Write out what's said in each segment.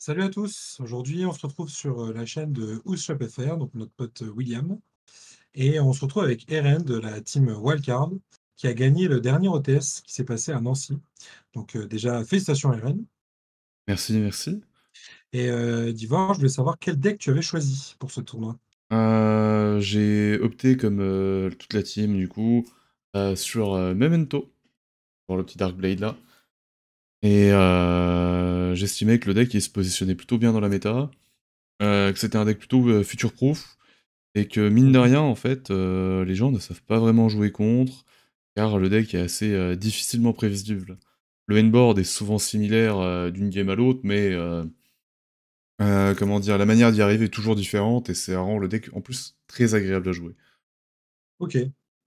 Salut à tous, aujourd'hui on se retrouve sur la chaîne de OuzShopFR, donc notre pote William, et on se retrouve avec Eren de la team Wildcard, qui a gagné le dernier OTS qui s'est passé à Nancy. Donc déjà, félicitations Eren. Merci, merci. Et d'Ivoire, je voulais savoir quel deck tu avais choisi pour ce tournoi. J'ai opté comme, toute la team du coup, sur, Memento, pour le petit Dark Blade là et j'estimais que le deck il se positionnait plutôt bien dans la méta, que c'était un deck plutôt, future proof et que mine de Mhm. rien en fait, les gens ne savent pas vraiment jouer contre, car le deck est assez, difficilement prévisible. Le N-board est souvent similaire, d'une game à l'autre, mais comment dire? La manière d'y arriver est toujours différente et ça rend le deck en plus très agréable à jouer. Ok.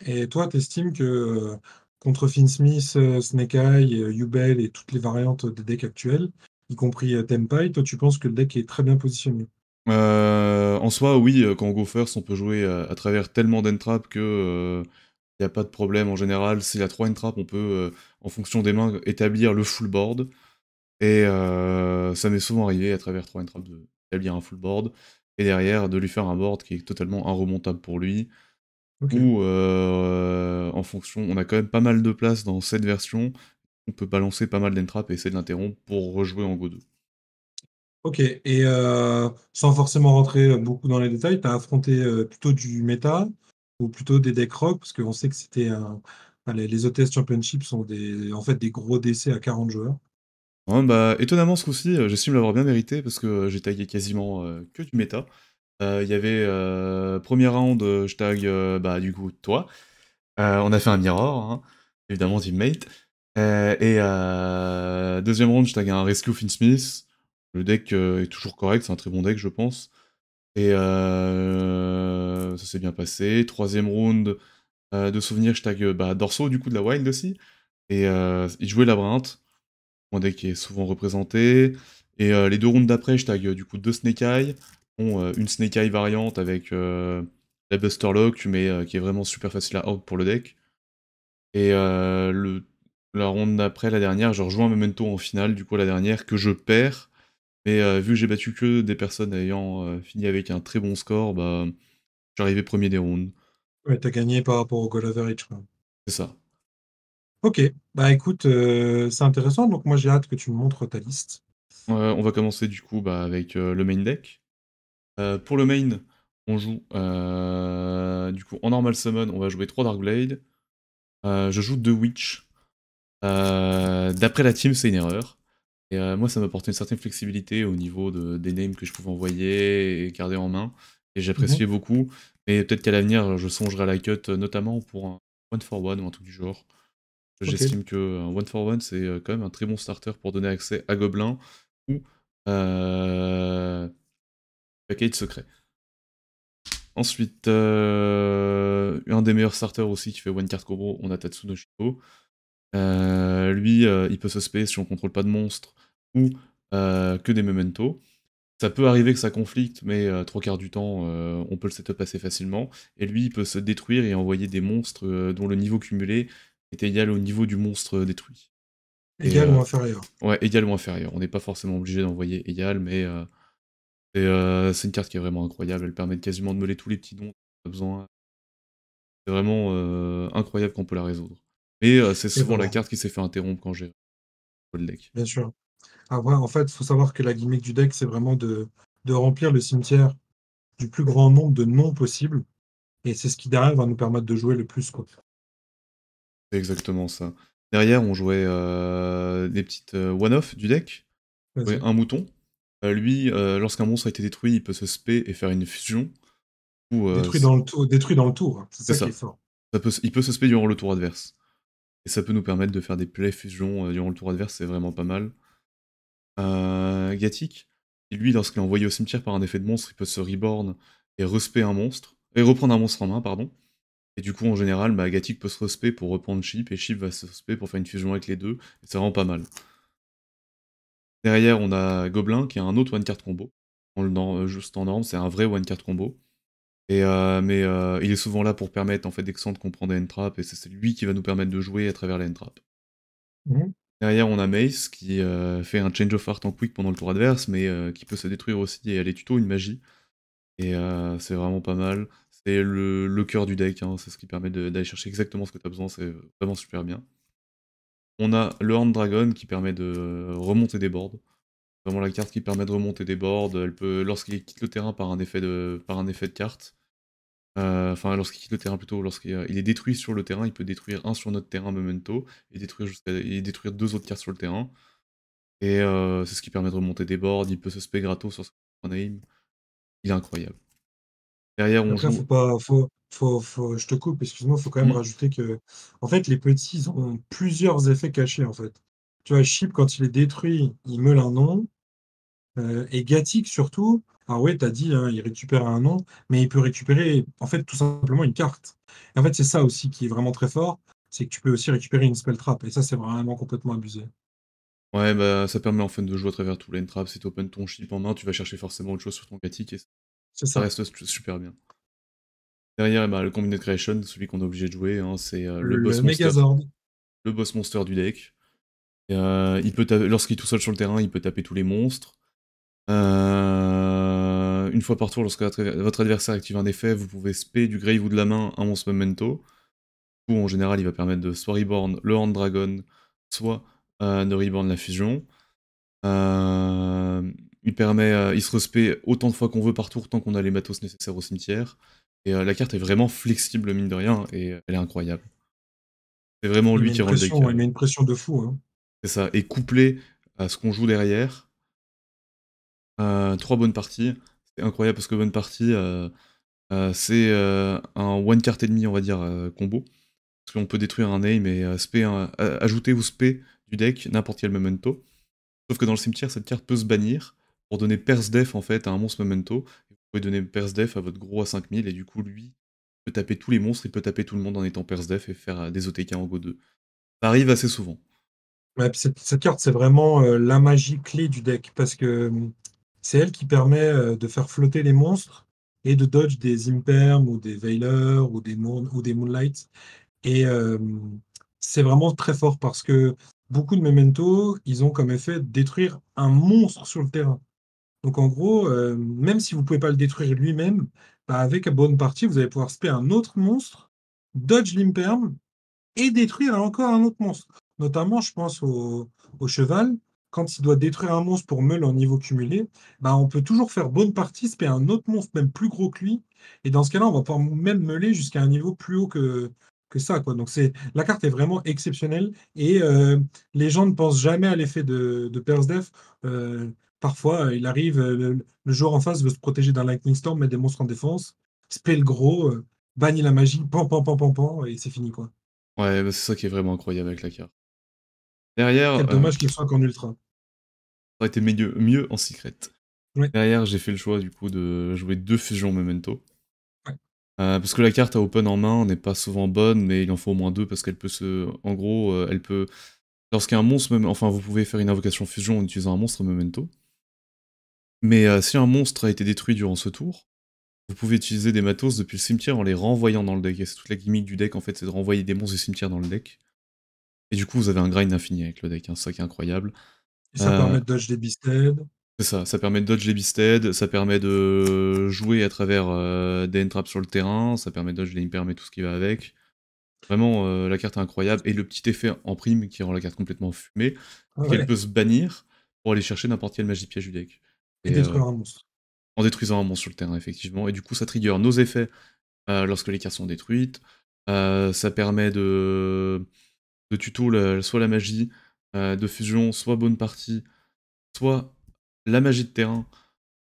Et toi, t'estimes que contre Finsmith, Snake Eye, Yubel et toutes les variantes des decks actuels, y compris Tempai, toi tu penses que le deck est très bien positionné? En soi, oui, quand on go first, on peut jouer à travers tellement d'entraps que, y a pas de problème en général. S'il y a 3 entraps, on peut, en fonction des mains, établir le full board et ça m'est souvent arrivé à travers 3 entraps d'établir un full board et derrière de lui faire un board qui est totalement inremontable pour lui Ok. ou en fonction on a quand même pas mal de place dans cette version, on peut balancer pas mal d'entraps et essayer de l'interrompre pour rejouer en go 2. Ok, et sans forcément rentrer beaucoup dans les détails, tu as affronté plutôt du méta ou plutôt des decks rock, parce qu'on sait que enfin, les OTS Championship sont en fait des gros décès à 40 joueurs. Ouais, bah, étonnamment ce coup-ci, j'estime l'avoir bien mérité parce que, j'ai tagué quasiment, que du méta. Il y avait, 1er round, je tag, bah, du coup toi. On a fait un mirror, hein, évidemment teammate. Et 2e round, je tag un Rescue Finsmith. Le deck, est toujours correct, c'est un très bon deck je pense. Et ça s'est bien passé. 3e round, de souvenir, je tag, bah, Dorso du coup de la Wild aussi. Et il jouait Labyrinthe. Mon deck est souvent représenté. Et les 2 rounds d'après, je tag du coup 2 Snake Eye. Bon, une Snake Eye variante avec la Buster Lock, mais qui est vraiment super facile à out pour le deck. Et la ronde d'après, la dernière, je rejoins Memento en finale, du coup la dernière, que je perds. Mais vu que j'ai battu que des personnes ayant fini avec un très bon score, bah, je suis arrivé premier des rounds. Ouais, tu as gagné par rapport au goal average, quoi. C'est ça. Ok, bah écoute, c'est intéressant, donc moi j'ai hâte que tu me montres ta liste. On va commencer du coup bah, avec le main deck. Pour le main, on joue du coup en normal summon, on va jouer 3 Darkblade. Je joue 2 Witch. D'après la team, c'est une erreur. Et moi, ça m'apportait une certaine flexibilité au niveau des names que je pouvais envoyer et garder en main. Et Mhm. j'appréciais beaucoup. Mais peut-être qu'à l'avenir, je songerai à la cut, notamment pour un one for one ou un truc du genre. Ok, J'estime qu'un one for one, c'est quand même un très bon starter pour donner accès à Gobelin ou euh, Package secret. Ensuite, un des meilleurs starters aussi qui fait one card combo, on a Tatsuno Shiko. Lui, il peut se spé si on contrôle pas de monstres ou que des mementos. Ça peut arriver que ça conflicte, mais 3 quarts du temps, on peut le setup assez facilement. Et lui, il peut se détruire et envoyer des monstres dont le niveau cumulé est égal au niveau du monstre détruit. Et égal ou inférieur. ouais, égal ou inférieur. On n'est pas forcément obligé d'envoyer égal, mais c'est une carte qui est vraiment incroyable. Elle permet quasiment de meuler tous les petits dons qu'on a besoin. C'est vraiment incroyable qu'on peut la résoudre. Mais c'est Et souvent la voilà, carte qui s'est fait interrompre quand j'ai joué le deck. bien sûr. Après, en fait, il faut savoir que la gimmick du deck, c'est vraiment de remplir le cimetière du plus grand nombre de noms possible. Et c'est ce qui derrière va nous permettre de jouer le plus, quoi. C'est exactement ça. Derrière, on jouait des petites one-off du deck. On jouait Vas-y. un mouton. Lui, lorsqu'un monstre a été détruit, il peut se spé et faire une fusion. Ou, Détruit dans le tour, hein. C'est c'est ça qui est ça. fort. Il peut se spé durant le tour adverse. Et ça peut nous permettre de faire des play fusion durant le tour adverse, c'est vraiment pas mal. Gatik, lui, lorsqu'il est envoyé au cimetière par un effet de monstre, il peut se reborn et respé un monstre. Et reprendre un monstre en main, pardon. Et du coup, en général, bah, Gatik peut se respé pour reprendre Chip, et Chip va se respé pour faire une fusion avec les deux, et c'est vraiment pas mal. Derrière, on a Gobelin, qui a un autre one-card combo. Juste en norme, c'est un vrai one-card combo. Et, mais il est souvent là pour permettre, en fait, d'Excent de comprendre les entraps, et c'est lui qui va nous permettre de jouer à travers les entraps. Mhm. Derrière, on a Mace qui fait un change of heart en quick pendant le tour adverse, mais qui peut se détruire aussi et aller tuto une magie. Et c'est vraiment pas mal. C'est le cœur du deck, hein, c'est ce qui permet d'aller chercher exactement ce que tu as besoin, c'est vraiment super bien. On a le Horn Dragon qui permet de remonter des boards. Vraiment la carte qui permet de remonter des boards. Elle peut, lorsqu'il quitte le terrain par un effet de carte, enfin lorsqu'il quitte le terrain plutôt, lorsqu'il il est détruit sur le terrain, il peut détruire un sur notre terrain memento et détruire deux autres cartes sur le terrain. Et c'est ce qui permet de remonter des boards. Il peut se spé gratos sur son aim. Il est incroyable. Derrière, on Après, joue. faut pas, je te coupe, excuse-moi, faut quand même Hmm. rajouter que, en fait, les petits ils ont plusieurs effets cachés, en fait. Tu vois, Chip, quand il est détruit, il meule un nom. Et Gatic, surtout, alors ouais, t'as dit, hein, il récupère un nom, mais il peut récupérer, en fait, tout simplement une carte. Et en fait, c'est ça aussi qui est vraiment très fort, c'est que tu peux aussi récupérer une spell trap. Et ça, c'est vraiment complètement abusé. Ouais, bah ça permet en fait de jouer à travers tout lane trap. Si tu open ton chip en main, tu vas chercher forcément autre chose sur ton Katik et C'est ça ça. reste super bien. Derrière, eh ben, le Combined Creation, celui qu'on est obligé de jouer, hein, c'est Le Megazord. le boss monster du deck. Et, lorsqu'il est tout seul sur le terrain, il peut taper tous les monstres. Une fois par tour, lorsque votre adversaire active un effet, vous pouvez spé du grave ou de la main un monstre memento. Ou en général, il va permettre de soit reborn le Horn Dragon, soit de reborn la fusion. Il se respect autant de fois qu'on veut par tour, tant qu'on a les matos nécessaires au cimetière. Et la carte est vraiment flexible, mine de rien, et elle est incroyable. C'est vraiment lui qui rend le deck. Il met une pression de fou, hein. C'est ça. Et couplé à ce qu'on joue derrière, 3 bonnes parties. C'est incroyable parce que bonne partie, c'est un one card ennemi, on va dire, combo. Parce qu'on peut détruire un aim et ajouter ou spé du deck n'importe quel memento. Sauf que dans le cimetière, cette carte peut se bannir pour donner Perse Def en fait à un monstre memento. Vous pouvez donner Perse Def à votre gros à 5000 et du coup lui peut taper tous les monstres, il peut taper tout le monde en étant Perse Def et faire des OTK en Go 2. Ça arrive assez souvent. Ouais, puis cette carte, c'est vraiment la magie clé du deck, parce que c'est elle qui permet de faire flotter les monstres et de dodge des Imperm ou des Veilers ou des Moonlights. Et c'est vraiment très fort parce que beaucoup de Memento, ils ont comme effet de détruire un monstre sur le terrain. Donc en gros, même si vous ne pouvez pas le détruire lui-même, bah, avec la bonne partie, vous allez pouvoir spé un autre monstre, dodge l'Imperm et détruire encore un autre monstre. Notamment, je pense au cheval. Quand il doit détruire un monstre pour meule en niveau cumulé, bah, on peut toujours faire bonne partie, spé un autre monstre même plus gros que lui. Et dans ce cas-là, on va pouvoir même meuler jusqu'à un niveau plus haut que ça, quoi. Donc la carte est vraiment exceptionnelle. Et les gens ne pensent jamais à l'effet de Perse Def. Euh, Parfois, il arrive, le joueur en face veut se protéger d'un Lightning Storm, mettre des monstres en défense, spé le gros, bannit la magie, pan, pan, pan, pan, pan, et c'est fini, quoi. Ouais, bah, c'est ça qui est vraiment incroyable avec la carte. Derrière, Quel dommage qu'il soit qu'en ultra. ça aurait été mieux en secret. Ouais, Derrière, j'ai fait le choix du coup de jouer 2 fusions memento. ouais. Parce que la carte à open en main n'est pas souvent bonne, mais il en faut au moins 2 parce qu'elle peut se. En gros, elle peut. Lorsqu'un monstre. Enfin, vous pouvez faire une invocation fusion en utilisant un monstre memento. Mais si un monstre a été détruit durant ce tour, vous pouvez utiliser des matos depuis le cimetière en les renvoyant dans le deck. Et c'est toute la gimmick du deck en fait, c'est de renvoyer des monstres du cimetière dans le deck. Et du coup, vous avez un grind infini avec le deck, hein, c'est ça qui est incroyable. Et ça Euh, permet de dodge des Beasted. c'est ça permet de dodge les Beasted, ça permet de jouer à travers des entraps sur le terrain, ça permet de dodge les imperm et tout ce qui va avec. Vraiment, la carte est incroyable. Et le petit effet en prime qui rend la carte complètement fumée, Ah c'est qu'elle ouais. peut se bannir pour aller chercher n'importe quelle magie piège du deck. Et Et détruire un monstre. en détruisant un monstre sur le terrain, effectivement. Et du coup, ça trigger nos effets lorsque les cartes sont détruites. Ça permet de tuto soit la magie de fusion, soit bonne partie, soit la magie de terrain.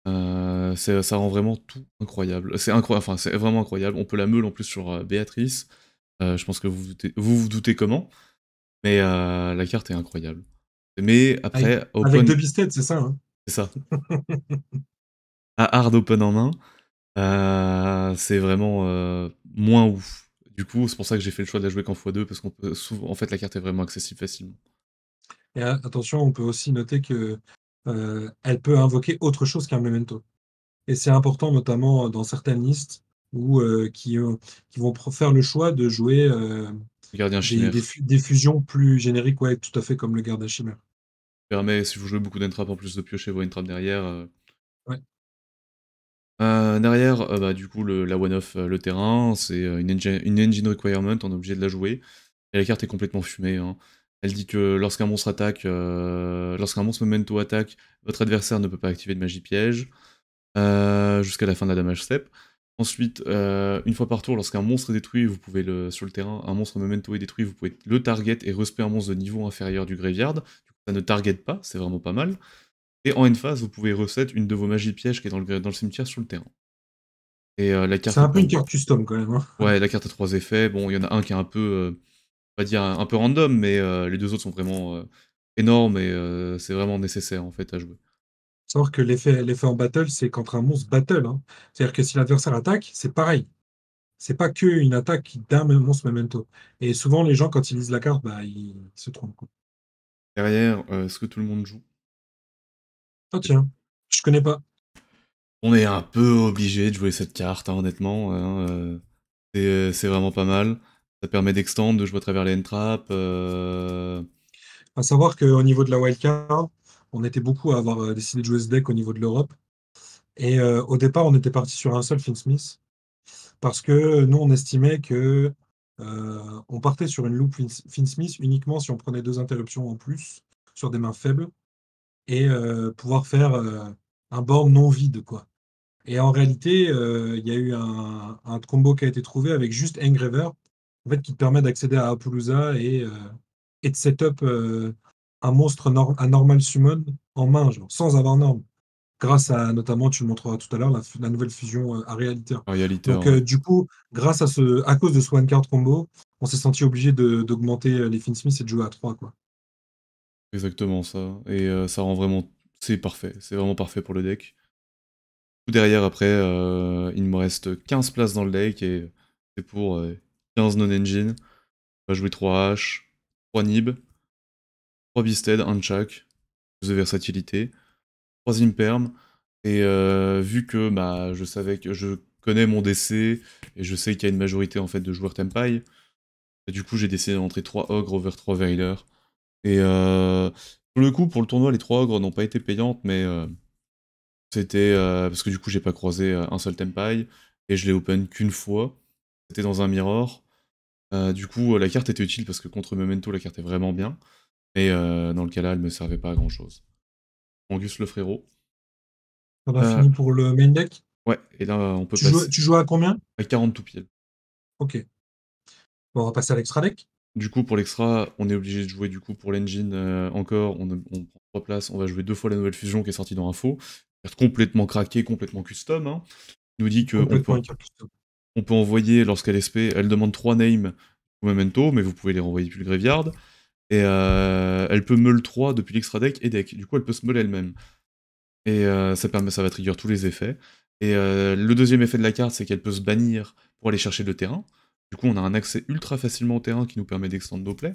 Ça rend vraiment tout incroyable. C'est incroyable, enfin, c'est vraiment incroyable. On peut la meule en plus sur Béatrice. Je pense que vous doutez comment. Mais la carte est incroyable. Mais Avec, après, avec open, deux Beasted, c'est ça, hein. c'est ça. À hard open en main, c'est vraiment moins ouf. Du coup, c'est pour ça que j'ai fait le choix de la jouer qu'en x2, parce qu'on peut souvent. En fait, la carte est vraiment accessible facilement. Et attention, on peut aussi noter que elle peut invoquer autre chose qu'un Memento. Et c'est important, notamment dans certaines listes qui vont faire le choix de jouer. Le gardien Des, chimère. des fusions plus génériques, ouais, tout à fait comme le Gardien Chimère. Permet, si vous jouez beaucoup d'entraps en plus de piocher vos entraps derrière. Ouais. Derrière, bah, du coup, la one-off le terrain, c'est une engine requirement, on est obligé de la jouer. Et la carte est complètement fumée, hein. Elle dit que lorsqu'un monstre attaque, lorsqu'un monstre memento attaque, votre adversaire ne peut pas activer de magie piège jusqu'à la fin de la damage step. Ensuite, une fois par tour, lorsqu'un monstre est détruit, vous pouvez sur le terrain, un monstre memento est détruit, vous pouvez le target et respect un monstre de niveau inférieur du graveyard. Du coup, ça ne target pas, c'est vraiment pas mal. Et en end phase, vous pouvez reset une de vos magies pièges qui est dans le cimetière sur le terrain. Et la C'est carte un peu une est... carte custom quand même, hein. Ouais, la carte a 3 effets. Bon, il y en a un qui est un peu, on va dire, un peu random, mais les deux autres sont vraiment énormes et c'est vraiment nécessaire en fait à jouer. Savoir que l'effet en battle, c'est quand un monstre battle, hein. C'est-à-dire que si l'adversaire attaque, c'est pareil. C'est pas que une attaque d'un même monstre memento. Et souvent, les gens, quand ils lisent la carte, bah, ils se trompent, quoi. Derrière, ce que tout le monde joue. Ah tiens, je connais pas. On est un peu obligé de jouer cette carte, hein, honnêtement, hein, c'est vraiment pas mal. Ça permet d'extend, de jouer à travers les entraps. À savoir qu'au niveau de la wildcard, on était beaucoup à avoir décidé de jouer ce deck au niveau de l'Europe. Et au départ, on était parti sur un seul Finsmith. Parce que nous, on estimait que on partait sur une loupe Finsmith uniquement si on prenait 2 interruptions en plus sur des mains faibles et pouvoir faire un board non vide, quoi. Et en réalité, il y a eu un combo qui a été trouvé avec juste Engraver, en fait, qui te permet d'accéder à Apollousa et de setup un monstre un normal summon en main, genre, sans avoir norme. Grâce à, notamment, tu le montreras tout à l'heure, la nouvelle fusion à réalité. En réalité, Donc, ouais. du coup, à cause de ce one card combo, on s'est senti obligé d'augmenter les Finsmith et de jouer à 3, quoi. Exactement ça. Et ça rend vraiment... C'est parfait. C'est vraiment parfait pour le deck. Derrière, après, il me reste 15 places dans le deck et c'est pour 15 non-engine. On va jouer 3 H, 3 Nib, 3 Beasted, un de chaque, plus de versatilité, 3 Imperm. Et vu que bah, je savais que je connais mon DC et je sais qu'il y a une majorité en fait de joueurs Tempai, du coup j'ai décidé d'entrer 3 Ogres over 3 Veiler. Et pour le coup, pour le tournoi, les 3 Ogres n'ont pas été payantes, mais c'était parce que du coup j'ai pas croisé un seul Tempai et je l'ai open qu'une fois. C'était dans un mirror. Du coup la carte était utile parce que contre Memento la carte est vraiment bien. Mais dans le cas là elle me servait pas à grand chose. Angus le frérot. On a Euh, fini pour le main deck. ouais, et là on peut passer Tu joues à combien? à 40 tout pile. Ok. Bon, on va passer à l'extra deck. Du coup pour l'extra, on est obligé de jouer du coup pour l'engine encore, on prend 3 places, on va jouer 2 fois la nouvelle fusion qui est sortie dans Info. Carte complètement craquée, complètement custom, hein. Il nous dit qu'on peut Complètement une carte custom. On peut envoyer, lorsqu'elle SP, elle demande 3 names ou memento, mais vous pouvez les renvoyer depuis le graveyard. Et elle peut meul 3 depuis l'extra deck et deck. Du coup, elle peut se meul elle-même. Et ça va trigger tous les effets. Et le deuxième effet de la carte, c'est qu'elle peut se bannir pour aller chercher le terrain. Du coup, on a un accès ultra facilement au terrain qui nous permet d'extendre nos plays.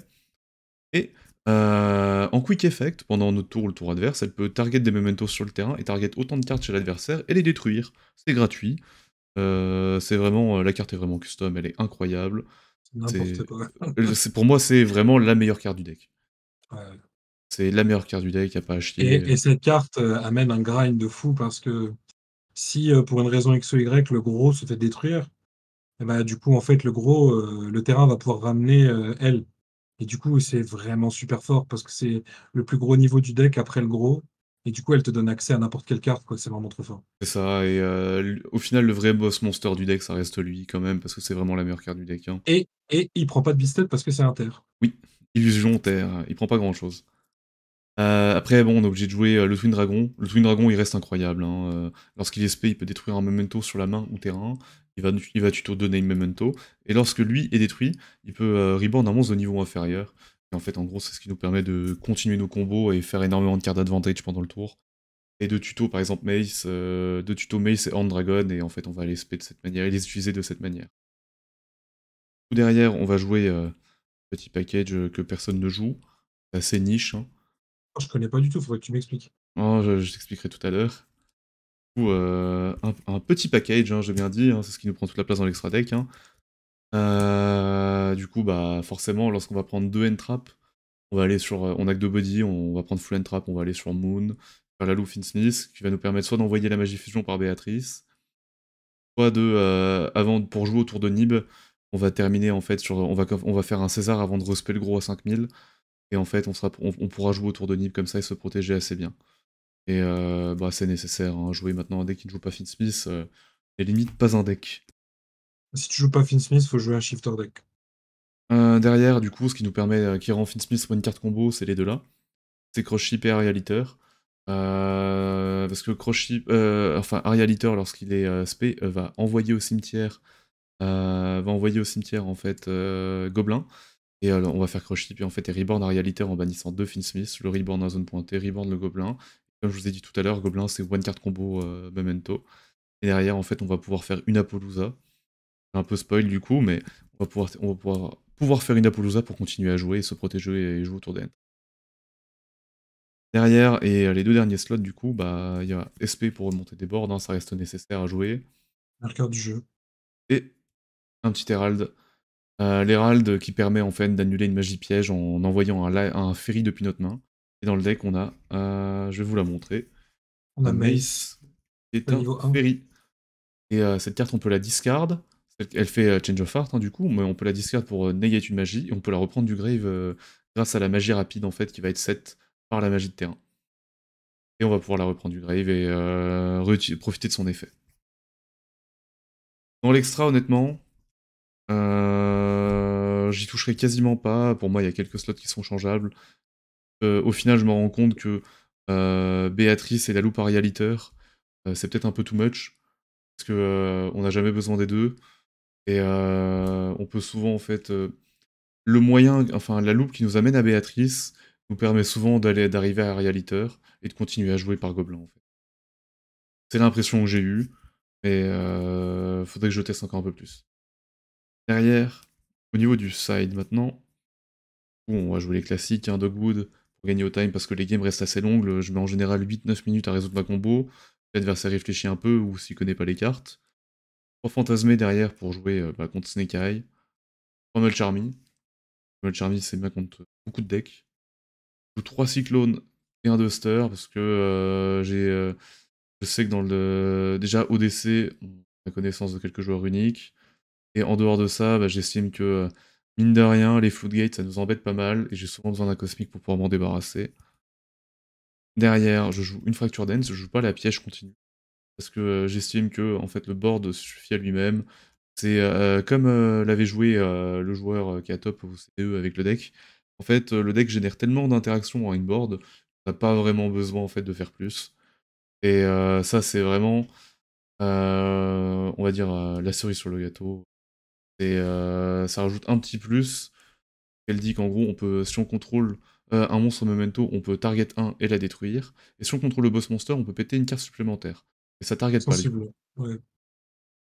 Et en quick effect, pendant notre tour ou le tour adverse, elle peut target des mementos sur le terrain et target autant de cartes chez l'adversaire et les détruire. C'est gratuit. C'est vraiment, la carte est vraiment custom, elle est incroyable. C'est n'importe C'est quoi. pour moi, c'est vraiment la meilleure carte du deck. Ouais. C'est la meilleure carte du deck, y a pas à chier. Et cette carte amène un grind de fou parce que si pour une raison X ou Y, le gros se fait détruire, et bah, du coup, en fait, le gros, le terrain va pouvoir ramener elle. Et du coup, c'est vraiment super fort parce que c'est le plus gros niveau du deck après le gros. Et du coup, elle te donne accès à n'importe quelle carte, quoi. C'est vraiment trop fort. C'est ça, et au final, le vrai boss monster du deck, ça reste lui quand même, parce que c'est vraiment la meilleure carte du deck, hein. Et il prend pas de bisted parce que c'est inter. Oui, Illusion Terre, il prend pas grand chose. Après, bon, on est obligé de jouer le Twin Dragon. Le Twin Dragon, il reste incroyable, hein. Lorsqu'il SP, il peut détruire un memento sur la main ou terrain. Il va tuto 2 name memento. Et lorsque lui est détruit, il peut reborn un monstre de niveau inférieur. Et en fait, en gros, c'est ce qui nous permet de continuer nos combos et faire énormément de cartes d'advantage pendant le tour. Et de tuto, par exemple, Mace, de tuto Mace et Horn Dragon, et en fait, on va les SP de cette manière et les utiliser de cette manière. Tout derrière, on va jouer petit package que personne ne joue. C'est assez niche, hein. Oh, je connais pas du tout, faudrait que tu m'expliques. Oh, je t'expliquerai tout à l'heure. Du coup, un petit package, hein, j'ai bien dit, hein, c'est ce qui nous prend toute la place dans l'extra deck, hein. Du coup, bah, forcément, lorsqu'on va prendre 2 N-Trap, on va aller sur, on a que 2 body, on va prendre full N-Trap, on va aller sur Moon, faire la Lufin Smith, qui va nous permettre soit d'envoyer la magie fusion par Béatrice, soit avant, pour jouer autour de Nib, on va terminer en fait on va faire un César avant de respect le gros à 5000, et en fait on pourra jouer autour de Nib comme ça et se protéger assez bien. Et bah, c'est nécessaire, hein, jouer maintenant un deck qui ne joue pas Finsmith, et limite pas un deck. Si tu joues pas Finsmith, faut jouer un shifter deck. Derrière, du coup, ce qui nous permet, qui rend Finsmith une carte combo, c'est les deux là. C'est Crush Ship et Arial Eater. Parce que enfin Arial Eater, lorsqu'il est spé, va envoyer au cimetière, en fait Gobelin. Et on va faire Crush Ship et en fait et Reborn Arial Eater en bannissant 2 Finsmith, le Reborn en zone pointée, Reborn le Gobelin. Comme je vous ai dit tout à l'heure, Gobelin c'est one card combo Memento. Et derrière, en fait, on va pouvoir faire une Apollousa. Un peu spoil du coup, mais on va pouvoir faire une Apollousa pour continuer à jouer et se protéger et jouer autour des N. Derrière, et les 2 derniers slots, du coup, bah, il y a SP pour remonter des boards, hein, ça reste nécessaire à jouer. Marqueur du jeu. Et un petit Herald. L'Herald qui permet en fait d'annuler une magie piège en envoyant un Ferry depuis notre main. Et dans le deck, on a, je vais vous la montrer, On a un Mace, Mace qui est au un niveau 1. Ferry. Et cette carte, on peut la discard. Elle fait Change of Heart, hein, du coup, mais on peut la discard pour negate une magie, et on peut la reprendre du grave grâce à la magie rapide, en fait, qui va être set par la magie de terrain. Et on va pouvoir la reprendre du grave et profiter de son effet. Dans l'extra, honnêtement, j'y toucherai quasiment pas. Pour moi, il y a quelques slots qui sont changeables. Au final, je me rends compte que Béatrice et la loupe Arial Eater, c'est peut-être un peu too much, parce que on n'a jamais besoin des deux. Et on peut souvent, en fait, le moyen, enfin, la loupe qui nous amène à Béatrice nous permet souvent d'arriver à Arial Eater et de continuer à jouer par Gobelin, en fait. C'est l'impression que j'ai eue, mais faudrait que je teste encore un peu plus. Derrière, au niveau du side maintenant, on va jouer les classiques, hein, Dogwood, pour gagner au time parce que les games restent assez longues. Je mets en général 8-9 minutes à résoudre ma combo. L'adversaire réfléchit un peu ou s'il connaît pas les cartes. 3 fantasmés derrière pour jouer contre Snake Eye. 3 Mulcharmy. Mulcharmy, c'est bien contre beaucoup de decks. Je joue 3 cyclones et un Duster parce que je sais que dans le. Déjà, ODC, on a connaissance de quelques joueurs uniques. Et en dehors de ça, bah, j'estime que, mine de rien, les Floodgates, ça nous embête pas mal, et j'ai souvent besoin d'un cosmique pour pouvoir m'en débarrasser. Derrière, je joue une Fracture Dance, je joue pas la piège continue, parce que j'estime que en fait, le board suffit à lui-même. C'est comme l'avait joué le joueur qui a top au CE avec le deck. En fait, le deck génère tellement d'interactions en board, on n'a pas vraiment besoin en fait de faire plus. Et ça, c'est vraiment, on va dire, la cerise sur le gâteau. Et ça rajoute un petit plus. Elle dit qu'en gros, si on contrôle un monstre memento, on peut target 1 et la détruire. Et si on contrôle le boss monster, on peut péter une carte supplémentaire. Et ça target pas du coup. Sensible. Ouais.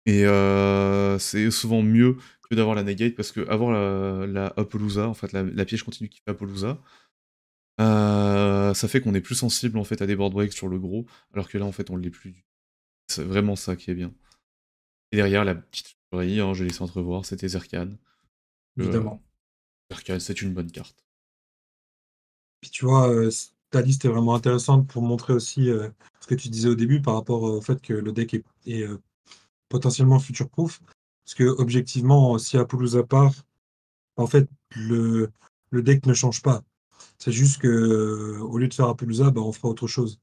Et c'est souvent mieux que d'avoir la negate, parce que avoir la Apollousa, en fait la piège continue qui fait Apollousa, ça fait qu'on est plus sensible en fait à des board breaks sur le gros, alors que là en fait on l'est plus du tout. C'est vraiment ça qui est bien. Et derrière la petite furie, hein, je laisse entrevoir, c'était Zerkan. Évidemment. Zerkan, c'est une bonne carte. Puis tu vois, ta liste est vraiment intéressante pour montrer aussi ce que tu disais au début par rapport au fait que le deck est potentiellement future-proof. Parce que objectivement, si Apollousa part, en fait, le deck ne change pas. C'est juste que au lieu de faire Apollousa, bah, on fera autre chose.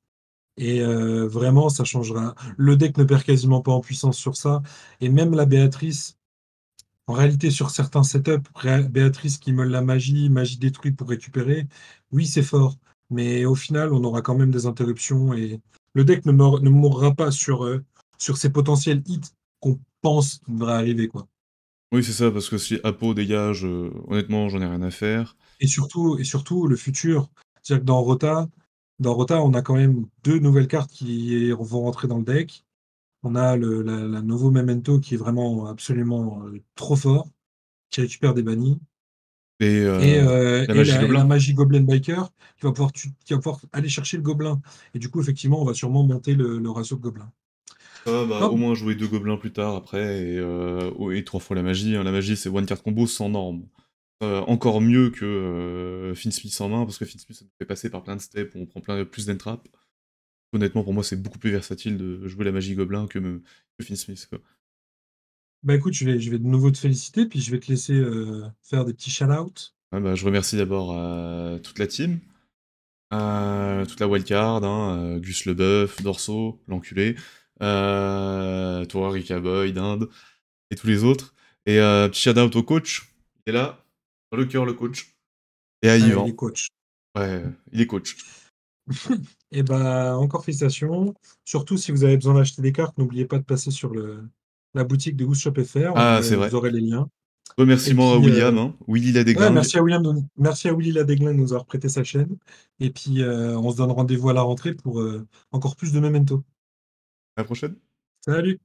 Et vraiment, ça changera. Le deck ne perd quasiment pas en puissance sur ça. Et même la Béatrice, en réalité, sur certains setups, Béatrice qui meule la magie, magie détruite pour récupérer, oui, c'est fort. Mais au final, on aura quand même des interruptions et le deck ne mourra pas sur ses potentiels hits qu'on pense devraient arriver, quoi. Oui, c'est ça, parce que si Apo dégage, honnêtement, j'en ai rien à faire. Et surtout, le futur. C'est-à-dire que dans Rota, on a quand même deux nouvelles cartes qui vont rentrer dans le deck. On a la nouveau Memento qui est vraiment absolument trop fort, qui récupère des bannis. Et Et, la et magie la, et la gobelin. magie Goblin Biker qui va pouvoir aller chercher le gobelin. Et du coup, effectivement, on va sûrement monter le ratio de gobelin. Ça, bah, au Non, moins jouer 2 gobelins plus tard après et 3 fois la magie, hein. La magie, c'est one card combo sans norme. Encore mieux que Finsmith en main, parce que Finsmith, ça nous fait passer par plein de steps, où on prend plus d'entraps. Honnêtement, pour moi, c'est beaucoup plus versatile de jouer la magie gobelin que Finsmith, quoi. bah écoute, je vais de nouveau te féliciter, puis je vais te laisser faire des petits shout-outs. Ouais, bah, je remercie d'abord toute la team, toute la wildcard, hein, Gus Leboeuf, Dorso, l'enculé, toi, Rika Boy, Dinde, et tous les autres. Et petit shout-out au coach, il est là, dans le cœur, le coach. Et à Ouais, les Yvan. coachs. Ouais, il est coach. Et bah encore félicitations. Surtout si vous avez besoin d'acheter des cartes, n'oubliez pas de passer sur la boutique de Goose Shop FR, Ah, c'est vrai. vous aurez les liens. Et Remerciements à puis, William, hein, Willy la ouais, déglingue. merci à Willy Ladegling de nous avoir prêté sa chaîne. Et puis, on se donne rendez-vous à la rentrée pour encore plus de Memento. À la prochaine. Salut!